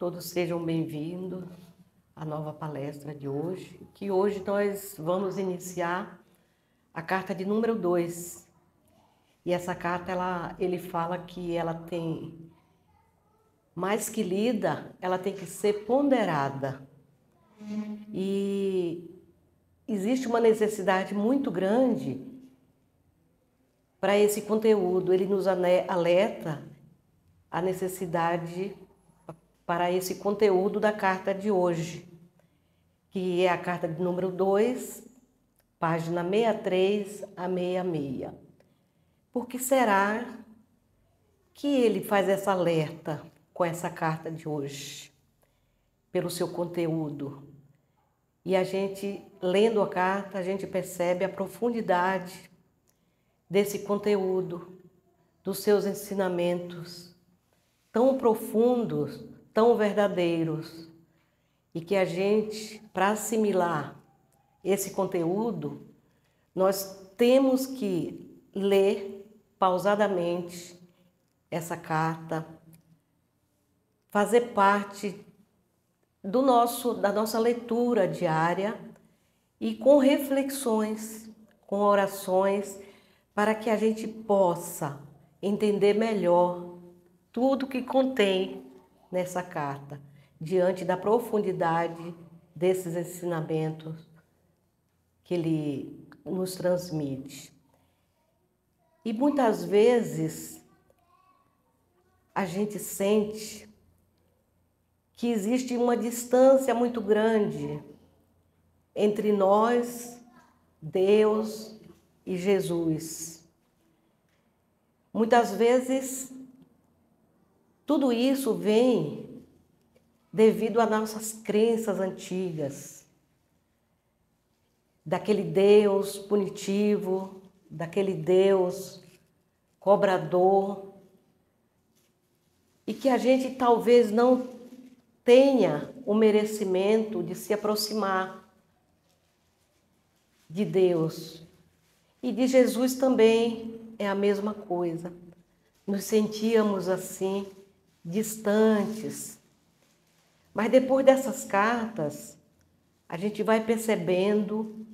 Todos sejam bem-vindos à nova palestra de hoje, que hoje nós vamos iniciar a carta de número 2. E essa carta, ele fala que ela tem, mais que lida, ela tem que ser ponderada. E existe uma necessidade muito grande para esse conteúdo. Ele nos alerta a necessidade para esse conteúdo da carta de hoje, que é a carta de número 2, página 63 a 66. Por que será que ele faz essa alerta com essa carta de hoje? Pelo seu conteúdo. E a gente, lendo a carta, a gente percebe a profundidade desse conteúdo, dos seus ensinamentos, tão profundos, tão verdadeiros, e que a gente, para assimilar esse conteúdo, nós temos que ler pausadamente essa carta, fazer parte da nossa leitura diária e com reflexões, com orações, para que a gente possa entender melhor tudo que contém nessa carta, diante da profundidade desses ensinamentos que ele nos transmite. E muitas vezes a gente sente que existe uma distância muito grande entre nós, Deus e Jesus. Muitas vezes tudo isso vem devido às nossas crenças antigas, daquele Deus punitivo, daquele Deus cobrador, e que a gente talvez não tenha o merecimento de se aproximar de Deus. E de Jesus também é a mesma coisa. Nos sentíamos assim, distantes. Mas depois dessas cartas, a gente vai percebendo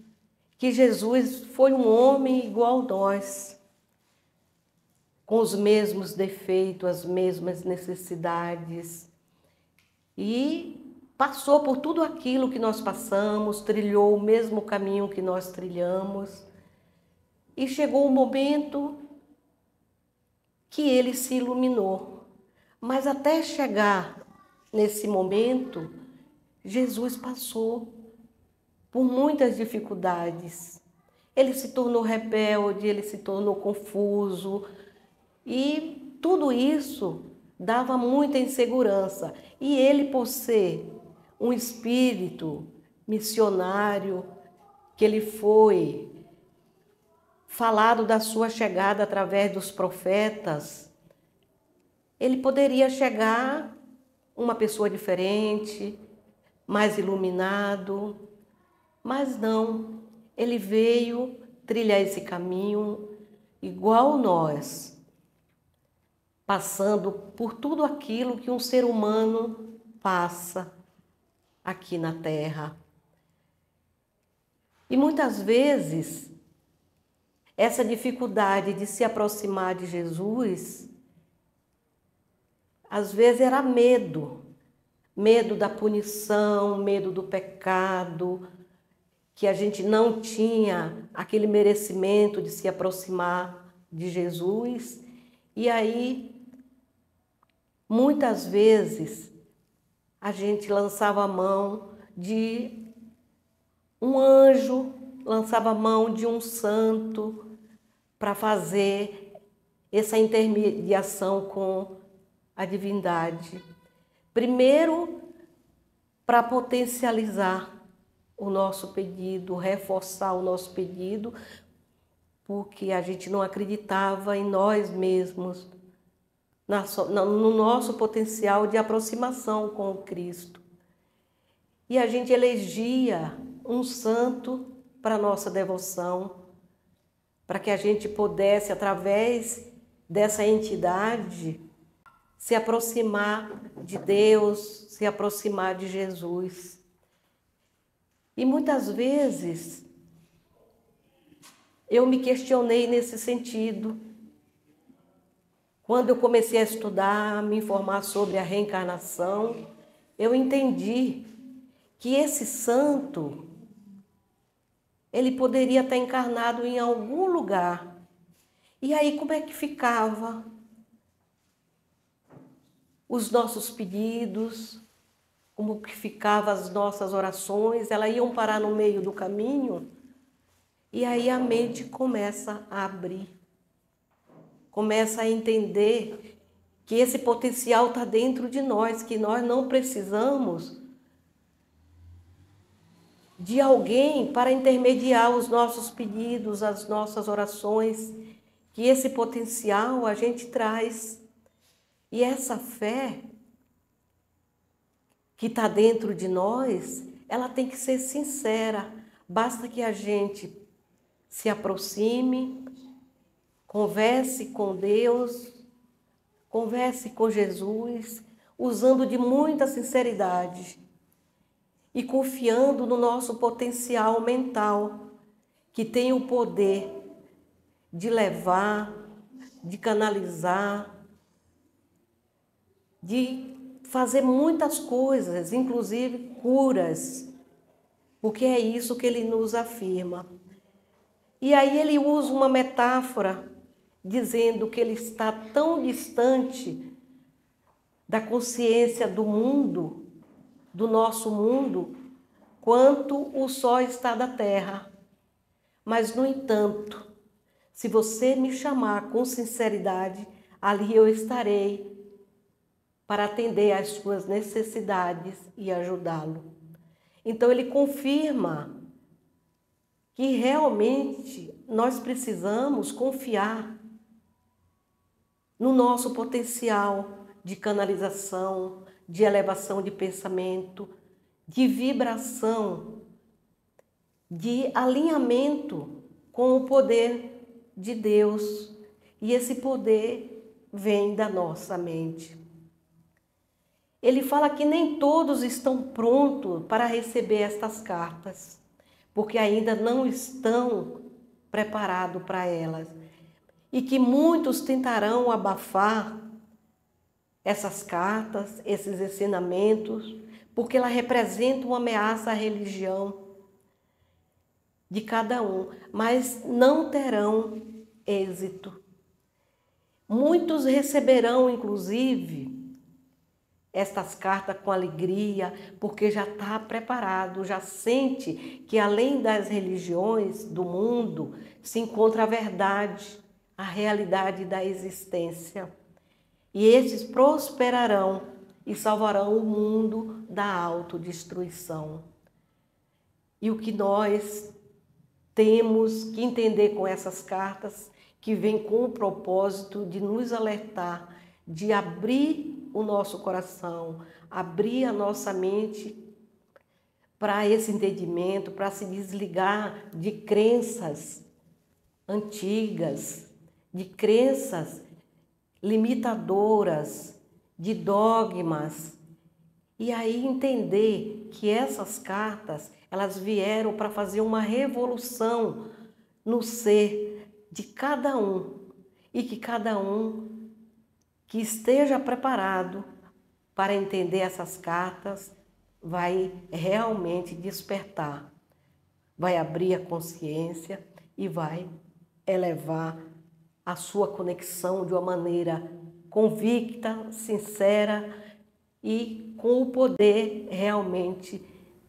que Jesus foi um homem igual a nós, com os mesmos defeitos, as mesmas necessidades, e passou por tudo aquilo que nós passamos, trilhou o mesmo caminho que nós trilhamos, e chegou o momento que ele se iluminou. Mas até chegar nesse momento, Jesus passou por muitas dificuldades. Ele se tornou rebelde, ele se tornou confuso, e tudo isso dava muita insegurança. E ele, por ser um espírito missionário, que ele foi falado da sua chegada através dos profetas, ele poderia chegar uma pessoa diferente, mais iluminado, mas não, ele veio trilhar esse caminho igual nós, passando por tudo aquilo que um ser humano passa aqui na Terra. E muitas vezes, essa dificuldade de se aproximar de Jesus, às vezes era medo da punição, medo do pecado, que a gente não tinha aquele merecimento de se aproximar de Jesus. E aí, muitas vezes, a gente lançava a mão de um anjo, lançava a mão de um santo para fazer essa intermediação com a divindade. Primeiro, para potencializar o nosso pedido, reforçar o nosso pedido, porque a gente não acreditava em nós mesmos, no nosso potencial de aproximação com o Cristo. E a gente elegia um santo para a nossa devoção, para que a gente pudesse, através dessa entidade, se aproximar de Deus, se aproximar de Jesus. E muitas vezes eu me questionei nesse sentido. Quando eu comecei a estudar, me informar sobre a reencarnação, eu entendi que esse santo, ele poderia estar encarnado em algum lugar. E aí como é que ficava os nossos pedidos, como que ficavam as nossas orações? Elas iam parar no meio do caminho? E aí a mente começa a abrir, começa a entender que esse potencial está dentro de nós, que nós não precisamos de alguém para intermediar os nossos pedidos, as nossas orações, que esse potencial a gente traz. E essa fé que está dentro de nós, ela tem que ser sincera. Basta que a gente se aproxime, converse com Deus, converse com Jesus, usando de muita sinceridade e confiando no nosso potencial mental, que tem o poder de levar, de canalizar, de fazer muitas coisas, inclusive curas, porque é isso que ele nos afirma. E aí ele usa uma metáfora, dizendo que ele está tão distante da consciência do mundo, do nosso mundo, quanto o sol está da terra. Mas, no entanto, se você me chamar com sinceridade, ali eu estarei para atender às suas necessidades e ajudá-lo. Então ele confirma que realmente nós precisamos confiar no nosso potencial de canalização, de elevação de pensamento, de vibração, de alinhamento com o poder de Deus. E esse poder vem da nossa mente. Ele fala que nem todos estão prontos para receber estas cartas, porque ainda não estão preparados para elas. E que muitos tentarão abafar essas cartas, esses ensinamentos, porque ela representa uma ameaça à religião de cada um, mas não terão êxito. Muitos receberão, inclusive, estas cartas com alegria, porque já está preparado, já sente que além das religiões do mundo, se encontra a verdade, a realidade da existência. E esses prosperarão e salvarão o mundo da autodestruição. E o que nós temos que entender com essas cartas, que vêm com o propósito de nos alertar, de abrir o nosso coração, abrir a nossa mente para esse entendimento, para se desligar de crenças antigas, de crenças limitadoras, de dogmas. E aí entender que essas cartas, elas vieram para fazer uma revolução no ser de cada um, e que cada um que esteja preparado para entender essas cartas vai realmente despertar, vai abrir a consciência e vai elevar a sua conexão de uma maneira convicta, sincera e com o poder realmente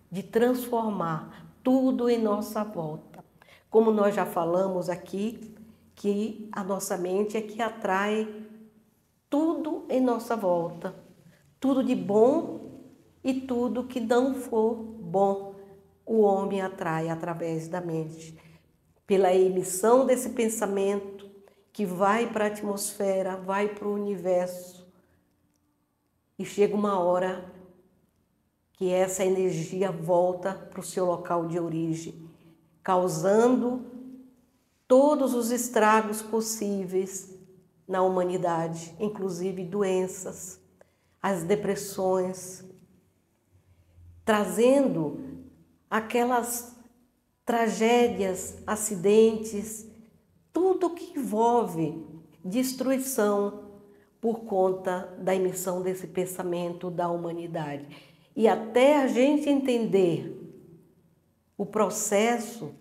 de transformar tudo em nossa volta. Como nós já falamos aqui, que a nossa mente é que atrai tudo em nossa volta, tudo de bom e tudo que não for bom, o homem atrai através da mente, pela emissão desse pensamento que vai para a atmosfera, vai para o universo, e chega uma hora que essa energia volta para o seu local de origem, causando todos os estragos possíveis na humanidade, inclusive doenças, as depressões, trazendo aquelas tragédias, acidentes, tudo que envolve destruição por conta da emissão desse pensamento da humanidade. E até a gente entender o processo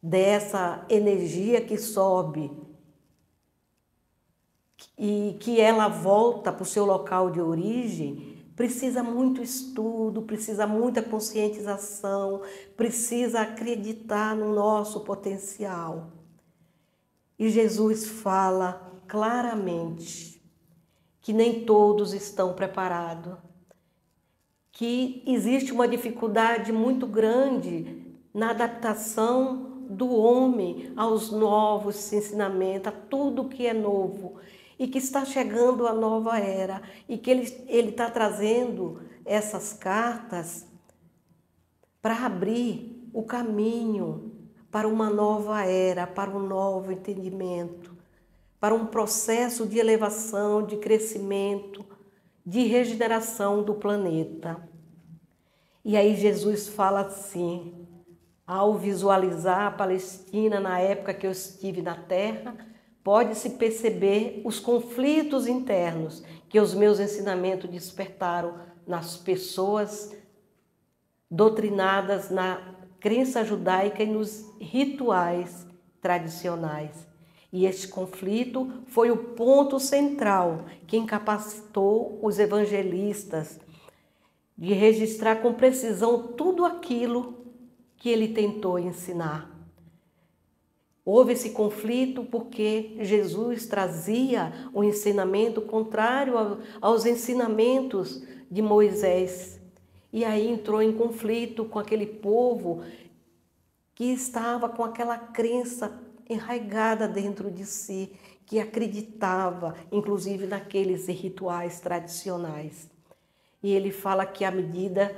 dessa energia que sobe e que ela volta para o seu local de origem, precisa muito estudo, precisa muita conscientização, precisa acreditar no nosso potencial. E Jesus fala claramente que nem todos estão preparados, que existe uma dificuldade muito grande na adaptação do homem aos novos ensinamentos, a tudo que é novo, e que está chegando a nova era, e que ele está trazendo essas cartas para abrir o caminho para uma nova era, para um novo entendimento, para um processo de elevação, de crescimento, de regeneração do planeta. E aí Jesus fala assim, ao visualizar a Palestina na época que eu estive na Terra, pode-se perceber os conflitos internos que os meus ensinamentos despertaram nas pessoas doutrinadas na crença judaica e nos rituais tradicionais. E este conflito foi o ponto central que incapacitou os evangelistas de registrar com precisão tudo aquilo que ele tentou ensinar. Houve esse conflito porque Jesus trazia um ensinamento contrário aos ensinamentos de Moisés. E aí entrou em conflito com aquele povo que estava com aquela crença enraizada dentro de si, que acreditava, inclusive, naqueles rituais tradicionais. E ele fala que à medida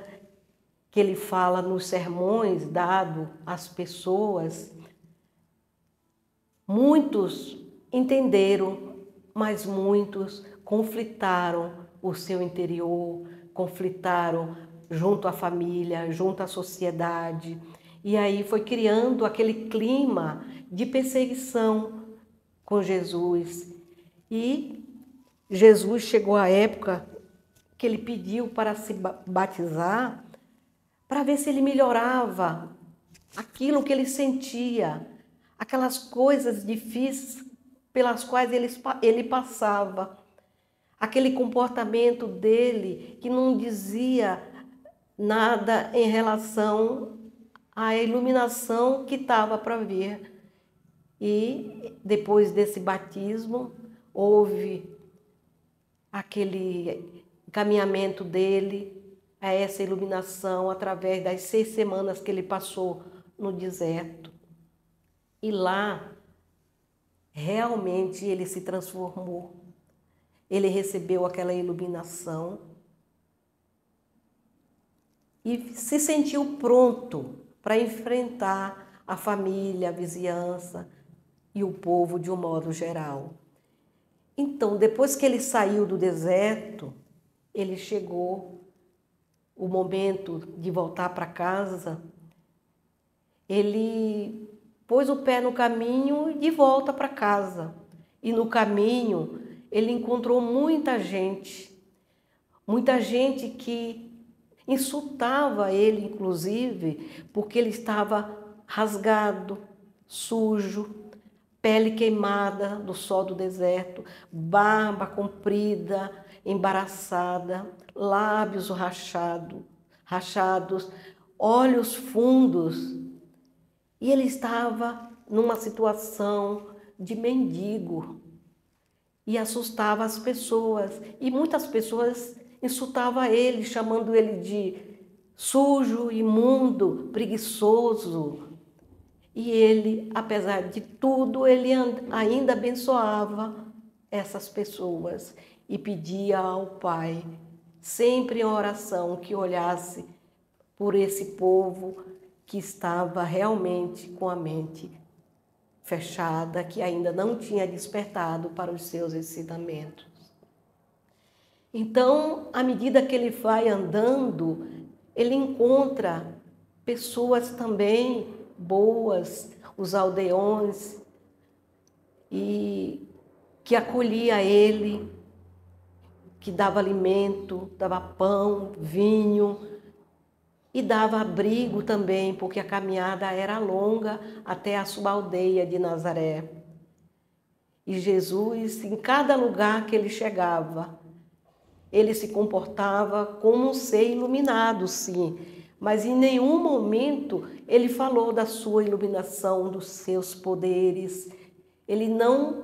que ele fala nos sermões dados às pessoas, muitos entenderam, mas muitos conflitaram o seu interior, conflitaram junto à família, junto à sociedade. E aí foi criando aquele clima de perseguição com Jesus. E Jesus chegou à época que ele pediu para se batizar, para ver se ele melhorava aquilo que ele sentia, aquelas coisas difíceis pelas quais ele passava, aquele comportamento dele que não dizia nada em relação à iluminação que estava para vir. E depois desse batismo, houve aquele encaminhamento dele a essa iluminação através das 6 semanas que ele passou no deserto. E lá, realmente, ele se transformou. Ele recebeu aquela iluminação e se sentiu pronto para enfrentar a família, a vizinhança e o povo de um modo geral. Então, depois que ele saiu do deserto, ele chegou o momento de voltar para casa, ele pôs o pé no caminho de volta para casa. E no caminho ele encontrou muita gente que insultava ele, inclusive, porque ele estava rasgado, sujo, pele queimada do sol do deserto, barba comprida, embaraçada, lábios rachados, olhos fundos. E ele estava numa situação de mendigo e assustava as pessoas. E muitas pessoas insultavam ele, chamando ele de sujo, imundo, preguiçoso. E ele, apesar de tudo, ele ainda abençoava essas pessoas e pedia ao Pai, sempre em oração, que olhasse por esse povo que estava realmente com a mente fechada, que ainda não tinha despertado para os seus ensinamentos. Então, à medida que ele vai andando, ele encontra pessoas também boas, os aldeões, e que acolhia ele, que dava alimento, dava pão, vinho e dava abrigo também, porque a caminhada era longa até a sua aldeia de Nazaré. E Jesus, em cada lugar que ele chegava, ele se comportava como um ser iluminado, sim, mas em nenhum momento ele falou da sua iluminação, dos seus poderes. Ele não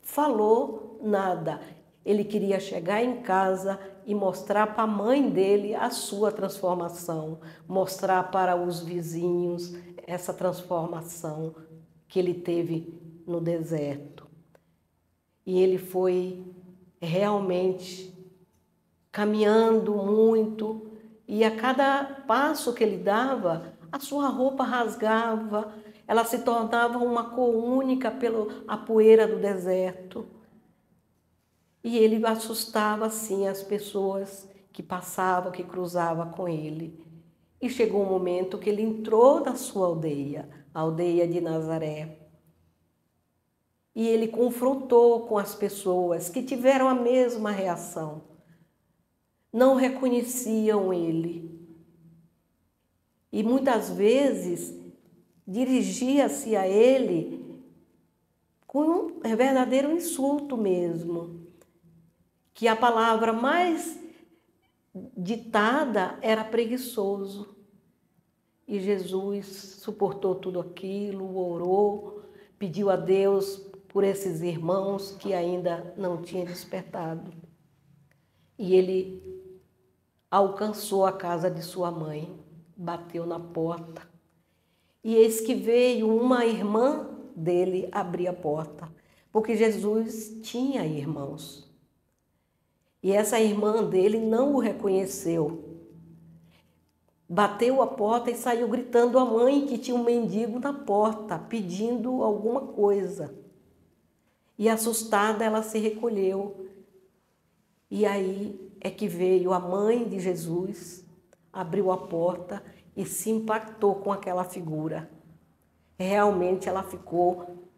falou nada. Ele queria chegar em casa e mostrar para a mãe dele a sua transformação, mostrar para os vizinhos essa transformação que ele teve no deserto. E ele foi realmente caminhando muito, e a cada passo que ele dava, a sua roupa rasgava, ela se tornava uma cor única pela poeira do deserto. E ele assustava, assim, as pessoas que passavam, que cruzavam com ele. E chegou um momento que ele entrou na sua aldeia, a aldeia de Nazaré. E ele confrontou com as pessoas que tiveram a mesma reação. Não reconheciam ele. E muitas vezes dirigia-se a ele com um verdadeiro insulto mesmo. Que a palavra mais ditada era preguiçoso. E Jesus suportou tudo aquilo, orou, pediu a Deus por esses irmãos que ainda não tinham despertado. E ele alcançou a casa de sua mãe, bateu na porta. E eis que veio uma irmã dele abrir a porta, porque Jesus tinha irmãos. E essa irmã dele não o reconheceu. Bateu a porta e saiu gritando à mãe que tinha um mendigo na porta, pedindo alguma coisa. E assustada, ela se recolheu. E aí é que veio a mãe de Jesus, abriu a porta e se impactou com aquela figura. Realmente ela ficou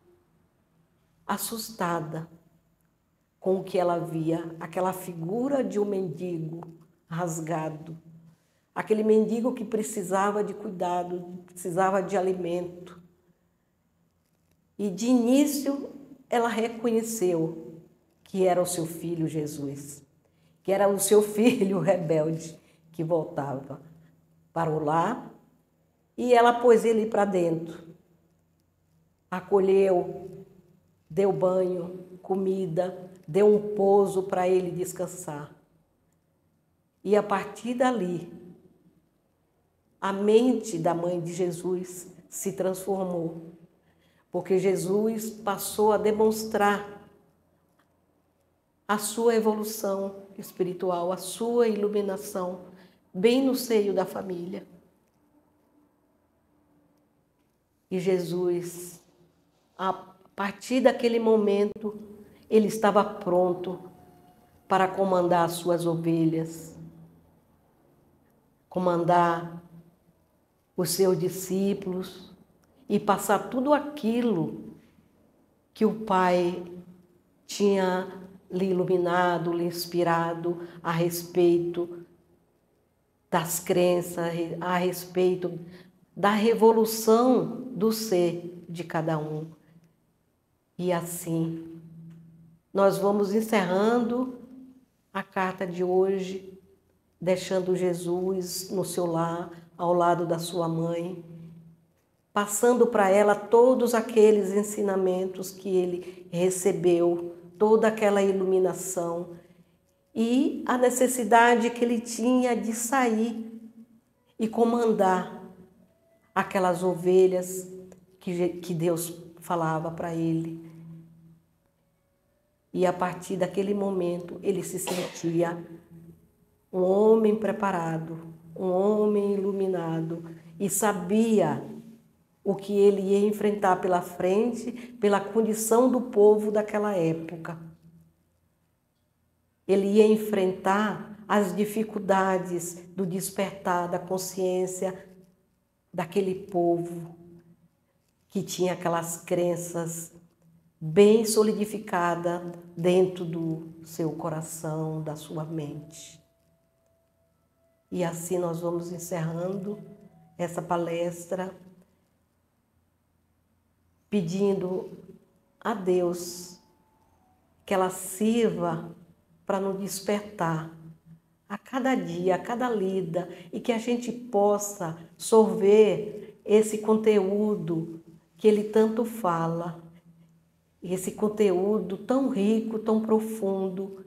assustada com o que ela via, aquela figura de um mendigo rasgado, aquele mendigo que precisava de cuidado, precisava de alimento. E de início ela reconheceu que era o seu filho Jesus, que era o seu filho rebelde que voltava para o lar, e ela pôs ele para dentro, acolheu, deu banho, comida, deu um pouso para ele descansar. E a partir dali, a mente da mãe de Jesus se transformou, porque Jesus passou a demonstrar a sua evolução espiritual, a sua iluminação, bem no seio da família. E Jesus, a partir daquele momento, ele estava pronto para comandar as suas ovelhas, comandar os seus discípulos e passar tudo aquilo que o Pai tinha lhe iluminado, lhe inspirado a respeito das crenças, a respeito da revolução do ser de cada um. E assim, nós vamos encerrando a carta de hoje, deixando Jesus no seu lar, ao lado da sua mãe, passando para ela todos aqueles ensinamentos que ele recebeu, toda aquela iluminação e a necessidade que ele tinha de sair e comandar aquelas ovelhas que Deus falava para ele. E a partir daquele momento ele se sentia um homem preparado, um homem iluminado e sabia o que ele ia enfrentar pela frente, pela condição do povo daquela época. Ele ia enfrentar as dificuldades do despertar da consciência daquele povo que tinha aquelas crenças bem solidificadas dentro do seu coração, da sua mente. E assim nós vamos encerrando essa palestra, pedindo a Deus que ela sirva para nos despertar a cada dia, a cada lida, e que a gente possa sorver esse conteúdo que ele tanto fala, esse conteúdo tão rico, tão profundo,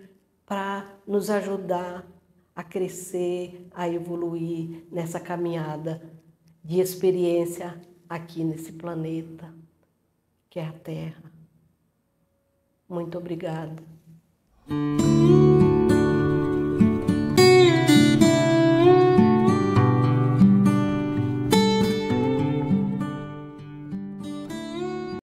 para nos ajudar a crescer, a evoluir nessa caminhada de experiência aqui nesse planeta, que é a Terra. Muito obrigada.